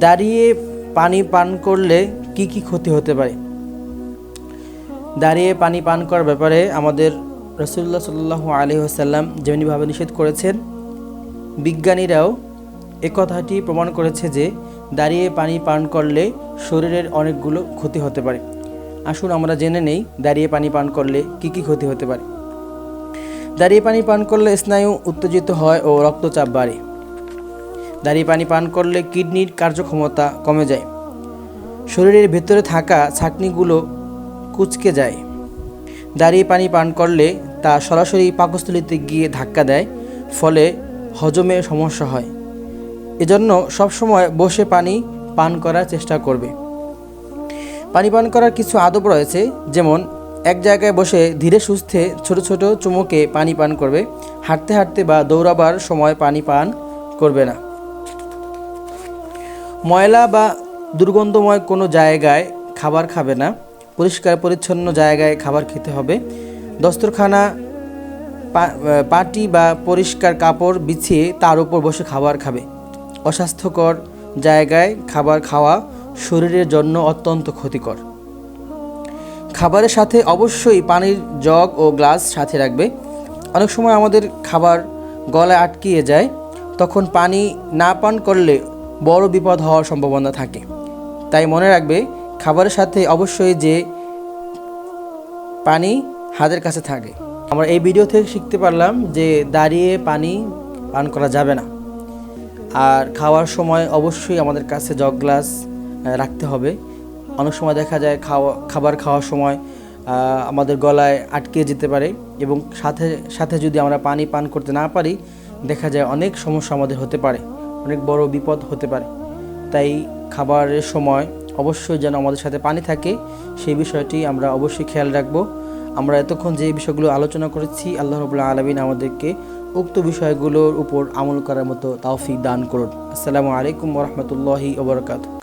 দাঁড়িয়ে পানি পান করলে কি কি ক্ষতি হতে পারে? দাঁড়িয়ে পানি পান করার ব্যাপারে আমাদের রাসূলুল্লাহ সাল্লাল্লাহু আলাইহি ওয়াসাল্লাম যেমনিভাবে নিষেধ করেছেন, বিজ্ঞানীরাও এ কথাটি প্রমাণ করেছে যে দাঁড়িয়ে পানি পান করলে শরীরের অনেকগুলো ক্ষতি হতে পারে। আসুন আমরা জেনে নেই দাঁড়িয়ে পানি পান করলে কি কি ক্ষতি হতে পারে। দাঁড়িয়ে পানি পান করলে স্নায়ু উত্তেজিত হয় ও রক্তচাপ বাড়ে। দাঁড়িয়ে পানি পান করলে কিডনির কার্যক্ষমতা কমে যায়। শরীরের ভেতরে থাকা ছাঁকনিগুলো কুঁচকে যায়। দাঁড়িয়ে পানি পান করলে তা সরাসরি পাকস্থলীতে গিয়ে ধাক্কা দেয়, ফলে হজমে সমস্যা হয়। এজন্য সবসময় বসে পানি পান করার চেষ্টা করবে। পানি পান করার কিছু আদব রয়েছে, যেমন এক জায়গায় বসে ধীরে সুস্থে ছোট ছোট চুমুকে পানি পান করবে। হাঁটতে হাঁটতে বা দৌড়াবার সময় পানি পান করবে না। ময়লা বা দুর্গন্ধময় কোনো জায়গায় খাবার খাবে না। পরিষ্কার পরিচ্ছন্ন জায়গায় খাবার খেতে হবে। দস্তরখানা পাটি বা পরিষ্কার কাপড় বিছিয়ে তার উপর বসে খাবার খাবে। অস্বাস্থ্যকর জায়গায় খাবার খাওয়া শরীরের জন্য অত্যন্ত ক্ষতিকর। খাবারের সাথে অবশ্যই পানির জগ ও গ্লাস সাথে রাখবে। অনেক সময় আমাদের খাবার গলায় আটকিয়ে যায়, তখন পানি না পান করলে বড় বিপদ হওয়ার সম্ভাবনা থাকে। তাই মনে রাখবে, খাবারের সাথে অবশ্যই যে পানি হাতের কাছে থাকে। আমরা এই ভিডিও থেকে শিখতে পারলাম যে দাঁড়িয়ে পানি পান করা যাবে না। আর খাওয়ার সময় অবশ্যই আমাদের কাছে জগ গ্লাস রাখতে হবে। অনেক সময় দেখা যায় খাবার খাওয়ার সময় আমাদের গলায় আটকে যেতে পারে, এবং সাথে সাথে যদি আমরা পানি পান করতে না পারি, দেখা যায় অনেক সমস্যা আমাদের হতে পারে, অনেক বড় বিপদ হতে পারে। তাই খাবারের সময় অবশ্যই যেন আমাদের সাথে পানি থাকে, সেই বিষয়টি আমরা অবশ্যই খেয়াল রাখবো। আমরা এতক্ষণ যে বিষয়গুলো আলোচনা করেছি, আল্লাহ রাব্বুল আলামিন আমাদেরকে উক্ত বিষয়গুলোর উপর আমল করার মতো তৌফিক দান করুন। আসসালামু আলাইকুম ওয়া রাহমাতুল্লাহি ওয়া বারাকাতুহু।